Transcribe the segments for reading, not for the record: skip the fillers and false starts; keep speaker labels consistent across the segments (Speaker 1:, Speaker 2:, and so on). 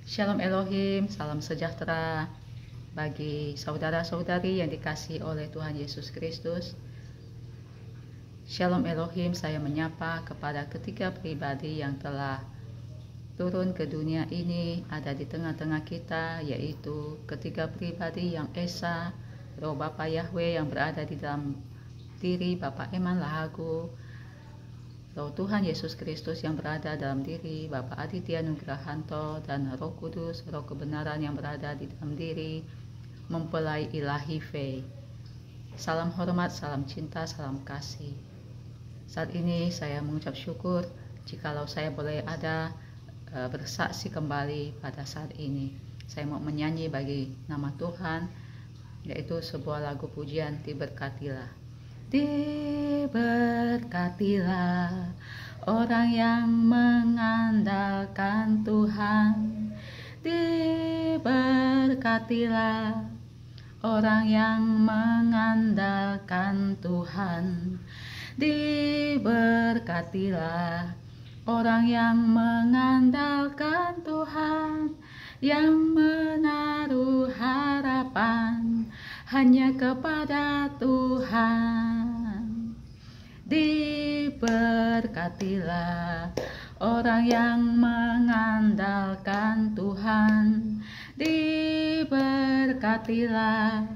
Speaker 1: Shalom Elohim, salam sejahtera bagi saudara-saudari yang dikasihi oleh Tuhan Yesus Kristus. Shalom Elohim, saya menyapa kepada ketiga pribadi yang telah turun ke dunia ini, ada di tengah-tengah kita, yaitu ketiga pribadi yang Esa, Roh Bapa Yahweh yang berada di dalam diri Bapak Eman Lahagu, Roh Tuhan Yesus Kristus yang berada dalam diri Bapak Aditya Nugrahanto, dan Roh Kudus, Roh kebenaran yang berada di dalam diri mempelai ilahi Faye. Salam hormat, salam cinta, salam kasih. Saat ini saya mengucap syukur jikalau saya boleh ada bersaksi kembali pada saat ini. Saya mau menyanyi bagi nama Tuhan, yaitu sebuah lagu pujian, Diberkatilah. Diberkatilah orang yang mengandalkan Tuhan. Diberkatilah orang yang mengandalkan Tuhan. Diberkatilah orang yang mengandalkan Tuhan, yang menaruh harapan hanya kepada Tuhan. Diberkatilah orang yang mengandalkan Tuhan. Diberkatilah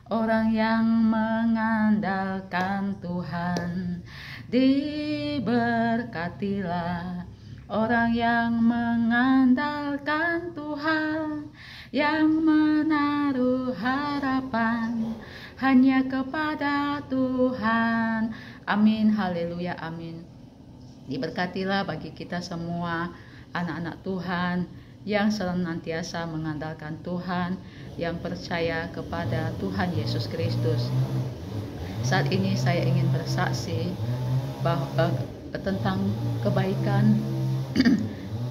Speaker 1: orang yang mengandalkan Tuhan. Diberkatilah orang yang mengandalkan Tuhan, yang menaruh harapan hanya kepada Tuhan. Amin, haleluya, amin. Diberkatilah bagi kita semua anak-anak Tuhan yang senantiasa mengandalkan Tuhan, yang percaya kepada Tuhan Yesus Kristus. Saat ini saya ingin bersaksi bahwa tentang kebaikan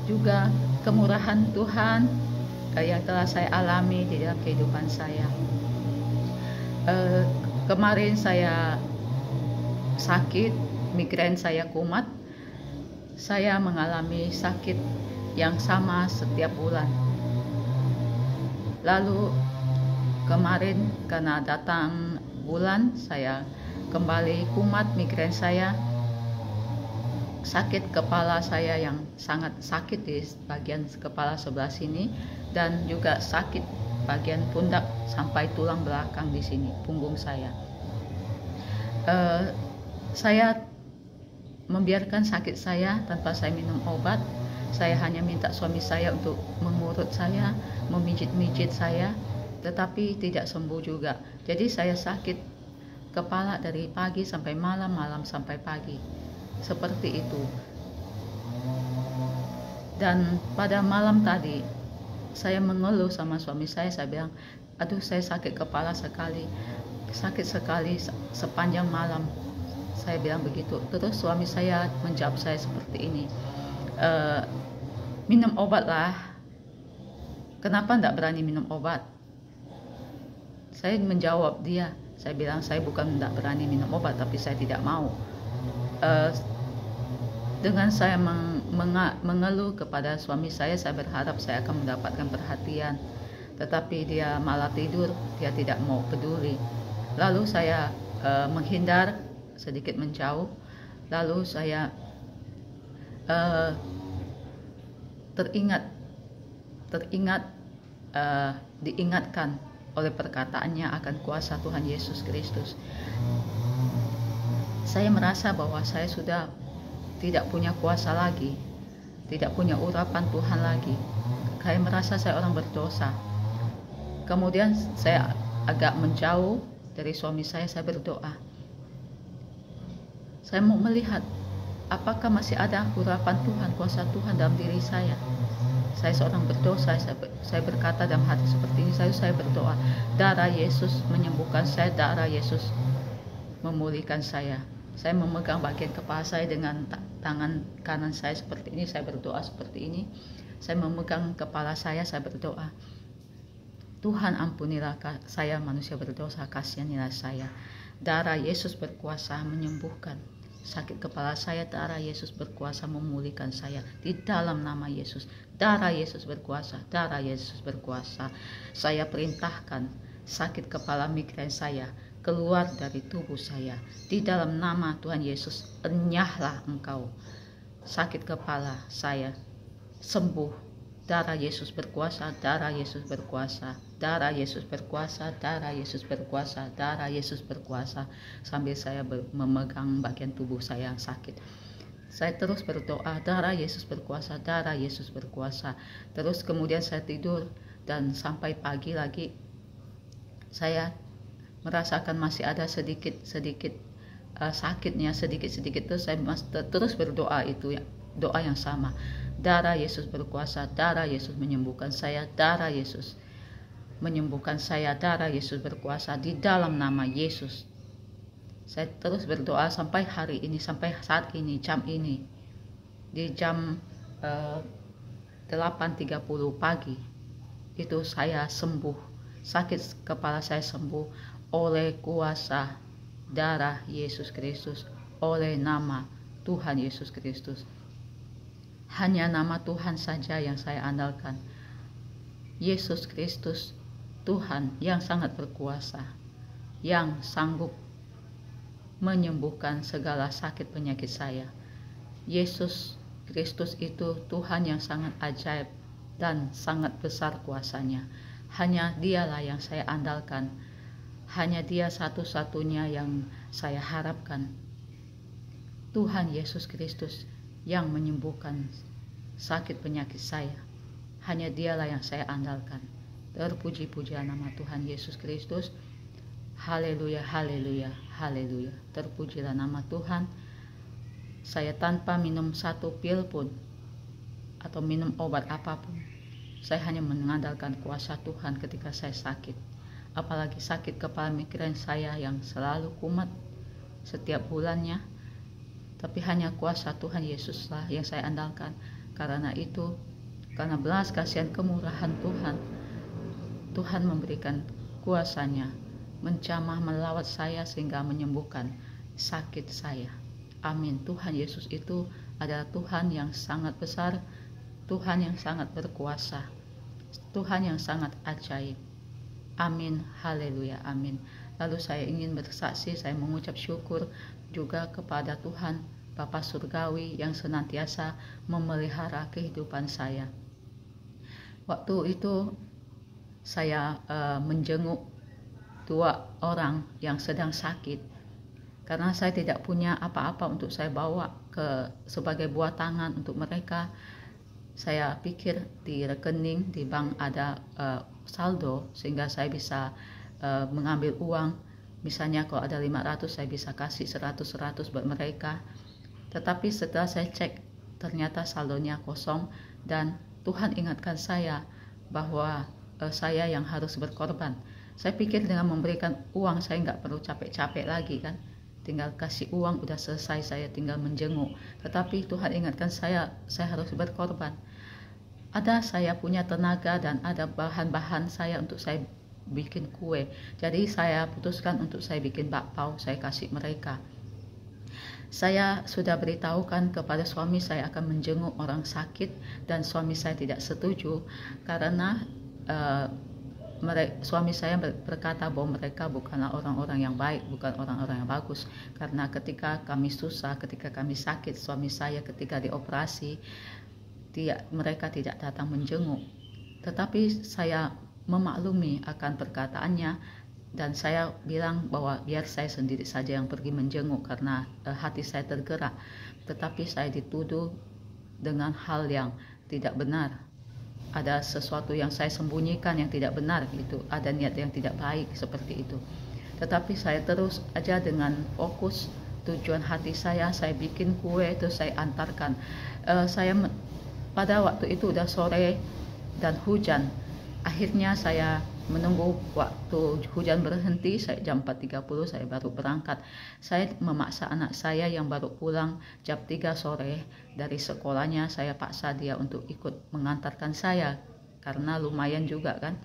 Speaker 1: juga kemurahan Tuhan yang telah saya alami di dalam kehidupan saya. Kemarin saya sakit, migrain saya kumat. Saya mengalami sakit yang sama setiap bulan. Lalu kemarin karena datang bulan, saya kembali kumat, migrain saya, sakit kepala saya yang sangat sakit di bagian kepala sebelah sini, dan juga sakit bagian pundak sampai tulang belakang di sini, punggung saya. Saya membiarkan sakit saya tanpa saya minum obat. Saya hanya minta suami saya untuk mengurut saya, memijit-mijit saya, tetapi tidak sembuh juga. Jadi saya sakit kepala dari pagi sampai malam, malam sampai pagi, seperti itu. Dan pada malam tadi saya mengeluh sama suami saya bilang, aduh saya sakit kepala sekali, sakit sekali sepanjang malam. Saya bilang begitu. Terus suami saya menjawab saya seperti ini, minum obat lah. Kenapa tidak berani minum obat? Saya menjawab dia, saya bilang saya bukan tidak berani minum obat, tapi saya tidak mau. Dengan saya mengeluh kepada suami saya berharap saya akan mendapatkan perhatian, tetapi dia malah tidur, dia tidak mau peduli. Lalu saya menghindar, sedikit menjauh. Lalu saya diingatkan oleh perkataannya akan kuasa Tuhan Yesus Kristus. Saya merasa bahwa saya sudah tidak punya kuasa lagi, tidak punya urapan Tuhan lagi. Saya merasa saya orang berdosa. Kemudian saya agak menjauh dari suami saya berdoa. Saya mau melihat apakah masih ada urapan Tuhan, kuasa Tuhan dalam diri saya. Saya seorang berdosa. Saya berkata dalam hati seperti ini, saya berdoa, darah Yesus menyembuhkan saya, darah Yesus memulihkan saya. Saya memegang bagian kepala saya dengan tangan kanan saya seperti ini, saya berdoa seperti ini. Saya memegang kepala saya berdoa, Tuhan ampunilah saya manusia berdosa, kasihanilah saya. Darah Yesus berkuasa menyembuhkan. sakit kepala saya, darah Yesus berkuasa memulihkan saya di dalam nama Yesus. Darah Yesus berkuasa, darah Yesus berkuasa. Saya perintahkan sakit kepala migrain saya keluar dari tubuh saya di dalam nama Tuhan Yesus. Enyahlah engkau, sakit kepala saya sembuh. Darah Yesus berkuasa, darah Yesus berkuasa, darah Yesus berkuasa, darah Yesus berkuasa, darah Yesus berkuasa. Sambil saya memegang bagian tubuh saya yang sakit, saya terus berdoa, darah Yesus berkuasa, darah Yesus berkuasa. Terus kemudian saya tidur, dan sampai pagi lagi saya merasakan masih ada sedikit sakitnya, sedikit terus saya terus berdoa, itu ya, doa yang sama. Darah Yesus berkuasa, darah Yesus menyembuhkan saya, darah Yesus menyembuhkan saya, darah Yesus berkuasa di dalam nama Yesus. Saya terus berdoa sampai hari ini, sampai saat ini, jam ini, di jam 8.30 pagi itu saya sembuh, sakit kepala saya sembuh oleh kuasa darah Yesus Kristus, oleh nama Tuhan Yesus Kristus. Hanya nama Tuhan saja yang saya andalkan. Yesus Kristus, Tuhan yang sangat berkuasa, yang sanggup menyembuhkan segala sakit penyakit saya. Yesus Kristus itu Tuhan yang sangat ajaib dan sangat besar kuasanya. Hanya Dialah yang saya andalkan. Hanya Dia satu-satunya yang saya harapkan. Tuhan Yesus Kristus yang menyembuhkan sakit penyakit saya. Hanya Dialah yang saya andalkan. Terpuji-pujilah nama Tuhan Yesus Kristus. Haleluya, haleluya, haleluya. Terpujilah nama Tuhan. Saya tanpa minum satu pil pun atau minum obat apapun, saya hanya mengandalkan kuasa Tuhan ketika saya sakit. Apalagi sakit kepala migrain saya yang selalu kumat setiap bulannya. Tapi hanya kuasa Tuhan Yesuslah yang saya andalkan. Karena itu, karena belas kasihan kemurahan Tuhan, Tuhan memberikan kuasanya menjamah melawat saya sehingga menyembuhkan sakit saya. Amin. Tuhan Yesus itu adalah Tuhan yang sangat besar, Tuhan yang sangat berkuasa, Tuhan yang sangat ajaib. Amin. Haleluya. Amin. Lalu saya ingin bersaksi, saya mengucap syukur juga kepada Tuhan Bapa Surgawi yang senantiasa memelihara kehidupan saya. Waktu itu saya menjenguk 2 orang yang sedang sakit, karena saya tidak punya apa-apa untuk saya bawa sebagai buah tangan untuk mereka. Saya pikir di rekening di bank ada saldo sehingga saya bisa mengambil uang. Misalnya kalau ada 500 saya bisa kasih 100 buat mereka. Tetapi setelah saya cek, ternyata saldonya kosong, dan Tuhan ingatkan saya bahwa saya yang harus berkorban. Saya pikir dengan memberikan uang saya nggak perlu capek-capek lagi kan, tinggal kasih uang udah selesai, saya tinggal menjenguk. Tetapi Tuhan ingatkan saya harus berkorban. Ada saya punya tenaga dan ada bahan-bahan saya untuk saya bikin kue. Jadi saya putuskan untuk saya bikin bakpao, saya kasih mereka. Saya sudah beritahukan kepada suami saya akan menjenguk orang sakit, dan suami saya tidak setuju karena suami saya berkata bahwa mereka bukanlah orang-orang yang baik, bukan orang-orang yang bagus. Karena ketika kami susah, ketika kami sakit, suami saya ketika dioperasi, mereka tidak datang menjenguk. Tetapi saya memaklumi akan perkataannya, dan saya bilang bahwa biar saya sendiri saja yang pergi menjenguk karena hati saya tergerak. Tetapi saya dituduh dengan hal yang tidak benar. Ada sesuatu yang saya sembunyikan yang tidak benar gitu. Ada niat yang tidak baik seperti itu. Tetapi saya terus aja dengan fokus tujuan hati saya bikin kue itu saya antarkan. Pada waktu itu udah sore dan hujan. Akhirnya saya menunggu waktu hujan berhenti, jam 4.30 saya baru berangkat. Saya memaksa anak saya yang baru pulang jam 3 sore dari sekolahnya, saya paksa dia untuk ikut mengantarkan saya karena lumayan juga kan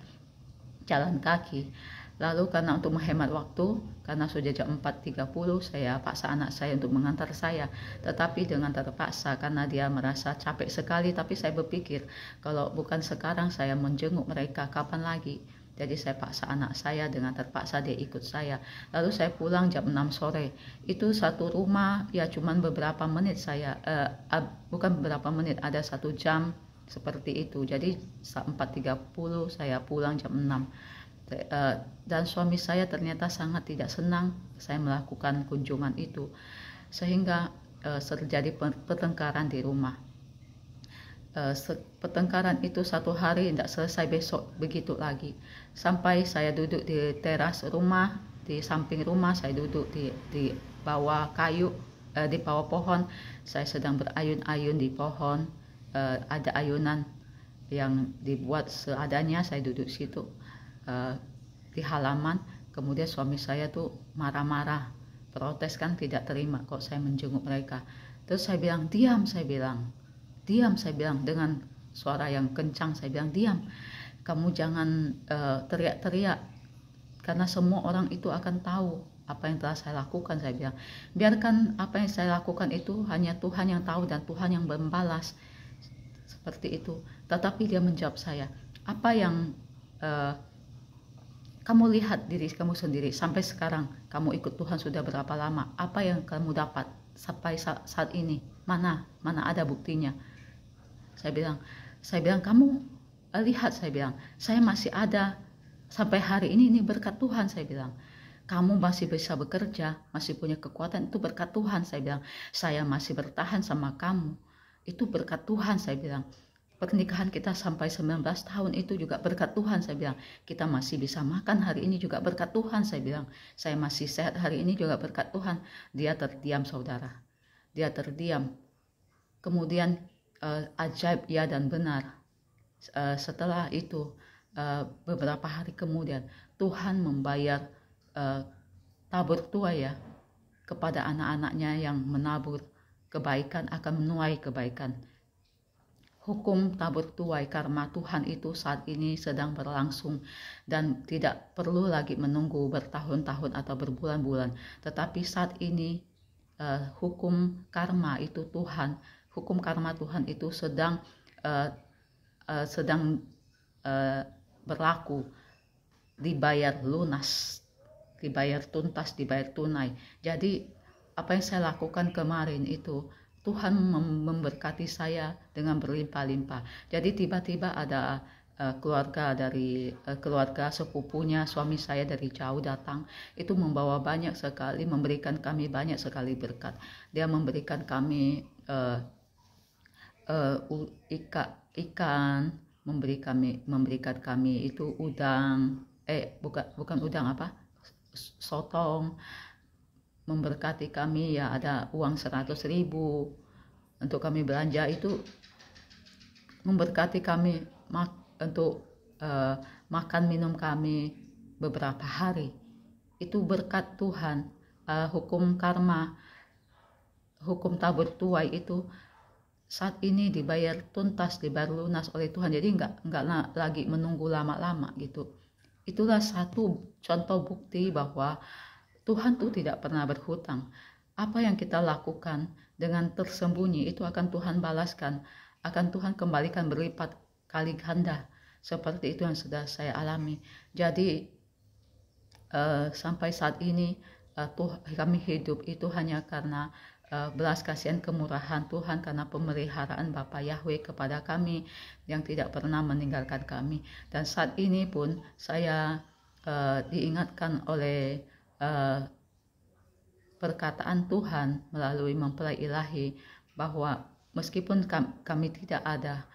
Speaker 1: jalan kaki. Lalu karena untuk menghemat waktu, karena sudah jam 4.30, saya paksa anak saya untuk mengantar saya. Tetapi dengan terpaksa karena dia merasa capek sekali, tapi saya berpikir kalau bukan sekarang saya menjenguk mereka, kapan lagi? Jadi saya paksa anak saya, dengan terpaksa dia ikut saya. Lalu saya pulang jam 6 sore. Itu satu rumah, ya cuman beberapa menit saya, bukan beberapa menit, ada 1 jam seperti itu. Jadi 4.30 saya pulang jam 6. Dan suami saya ternyata sangat tidak senang saya melakukan kunjungan itu, sehingga terjadi pertengkaran di rumah. Pertengkaran itu 1 hari tidak selesai, besok begitu lagi, sampai saya duduk di teras rumah, di samping rumah saya duduk di bawah kayu, di bawah pohon. Saya sedang berayun-ayun di pohon, ada ayunan yang dibuat seadanya, saya duduk situ di halaman. Kemudian suami saya tuh marah-marah, protes, kan tidak terima kok saya menjenguk mereka. Terus saya bilang diam, saya bilang dengan suara yang kencang, saya bilang diam, kamu jangan teriak-teriak, karena semua orang itu akan tahu apa yang telah saya lakukan. Saya bilang biarkan apa yang saya lakukan itu hanya Tuhan yang tahu dan Tuhan yang membalas, seperti itu. Tetapi dia menjawab saya, apa yang kamu lihat diri kamu sendiri sampai sekarang, kamu ikut Tuhan sudah berapa lama, apa yang kamu dapat sampai saat ini, mana ada buktinya? Saya bilang kamu lihat, saya bilang saya masih ada sampai hari ini berkat Tuhan. Saya bilang kamu masih bisa bekerja, masih punya kekuatan, itu berkat Tuhan. Saya bilang saya masih bertahan sama kamu, itu berkat Tuhan. Saya bilang pernikahan kita sampai 19 tahun itu juga berkat Tuhan. Saya bilang kita masih bisa makan hari ini juga berkat Tuhan. Saya bilang saya masih sehat hari ini juga berkat Tuhan. Dia terdiam, saudara, dia terdiam. Kemudian ajaib, ya dan benar, setelah itu beberapa hari kemudian Tuhan membayar tabur tuai ya kepada anak-anaknya yang menabur kebaikan akan menuai kebaikan. Hukum tabur tuai karma Tuhan itu saat ini sedang berlangsung dan tidak perlu lagi menunggu bertahun-tahun atau berbulan-bulan. Tetapi saat ini hukum karma itu hukum karma Tuhan itu sedang berlaku, dibayar lunas, dibayar tuntas, dibayar tunai. Jadi apa yang saya lakukan kemarin itu Tuhan memberkati saya dengan berlimpah-limpah. Jadi tiba-tiba ada keluarga sepupunya suami saya dari jauh datang, itu membawa banyak sekali, memberikan kami banyak sekali berkat. Dia memberikan kami ikan, memberikan kami itu udang, bukan udang, sotong, memberkati kami, ya ada uang 100.000 untuk kami belanja, itu memberkati kami untuk makan minum kami beberapa hari. Itu berkat Tuhan. Hukum karma, hukum tabur tuai itu saat ini dibayar tuntas, dibayar lunas oleh Tuhan. Jadi enggak lagi menunggu lama-lama gitu. Itulah satu contoh bukti bahwa Tuhan tuh tidak pernah berhutang. Apa yang kita lakukan dengan tersembunyi itu akan Tuhan balaskan, akan Tuhan kembalikan berlipat kali ganda. Seperti itu yang sudah saya alami. Jadi sampai saat ini kami hidup itu hanya karena belas kasihan kemurahan Tuhan, karena pemeliharaan Bapa Yahweh kepada kami yang tidak pernah meninggalkan kami. Dan saat ini pun saya diingatkan oleh perkataan Tuhan melalui mempelai ilahi bahwa meskipun kami tidak ada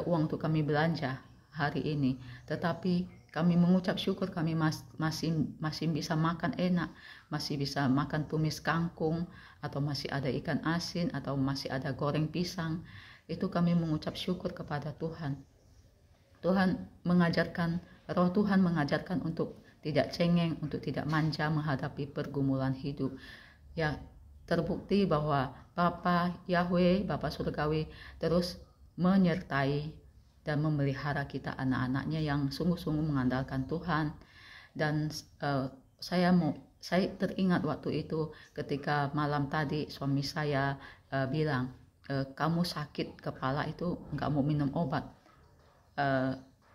Speaker 1: uang untuk kami belanja hari ini, tetapi kami mengucap syukur kami masih bisa makan enak, masih bisa makan tumis kangkung, atau masih ada ikan asin, atau masih ada goreng pisang. Itu kami mengucap syukur kepada Tuhan. Roh Tuhan mengajarkan untuk tidak cengeng, untuk tidak manja menghadapi pergumulan hidup. Ya, terbukti bahwa Bapa Yahweh, Bapa Surgawi terus menyertai dan memelihara kita anak-anaknya yang sungguh-sungguh mengandalkan Tuhan. Dan saya teringat waktu itu ketika malam tadi suami saya bilang, kamu sakit kepala itu nggak mau minum obat,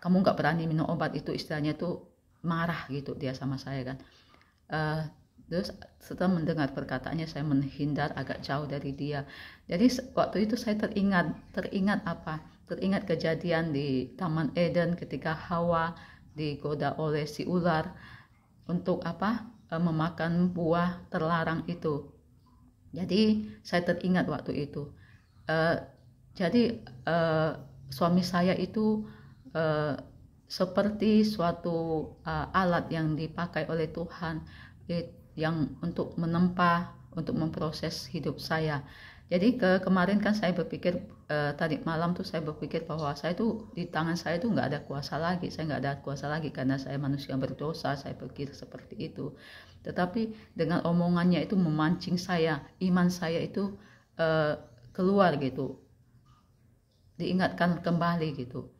Speaker 1: kamu nggak berani minum obat, itu istilahnya tuh marah gitu dia sama saya kan. Terus setelah mendengar perkataannya saya menghindar agak jauh dari dia. Jadi waktu itu saya teringat apa? Teringat kejadian di Taman Eden ketika Hawa digoda oleh si ular untuk apa? Memakan buah terlarang itu. Jadi saya teringat waktu itu. Jadi suami saya itu seperti suatu alat yang dipakai oleh Tuhan, yang untuk menempa, untuk memproses hidup saya. Jadi kemarin kan saya berpikir, tadi malam tuh saya berpikir bahwa saya tuh di tangan saya tuh nggak ada kuasa lagi, saya nggak ada kuasa lagi karena saya manusia berdosa, saya pikir seperti itu. Tetapi dengan omongannya itu memancing saya, iman saya itu keluar gitu, diingatkan kembali gitu.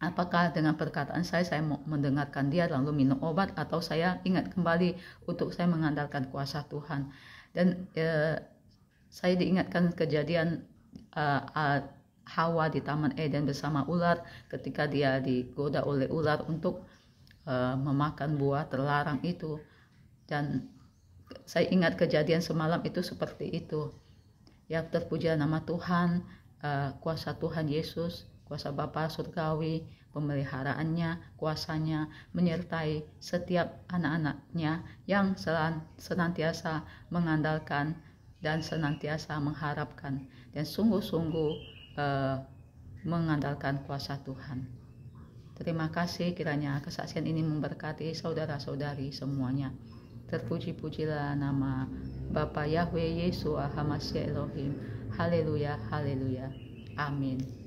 Speaker 1: Apakah dengan perkataan saya mau mendengarkan dia lalu minum obat, atau saya ingat kembali untuk saya mengandalkan kuasa Tuhan. Dan saya diingatkan kejadian Hawa di Taman Eden bersama ular ketika dia digoda oleh ular untuk memakan buah terlarang itu. Dan saya ingat kejadian semalam itu seperti itu. Ya, terpujilah nama Tuhan, kuasa Tuhan Yesus, kuasa Bapa surgawi, pemeliharaannya, kuasanya menyertai setiap anak-anaknya yang senantiasa mengandalkan dan senantiasa mengharapkan dan sungguh-sungguh mengandalkan kuasa Tuhan. Terima kasih, kiranya kesaksian ini memberkati saudara-saudari semuanya. Terpuji-pujilah nama Bapa Yahweh Yesus Hamasya Elohim. Haleluya, haleluya. Amin.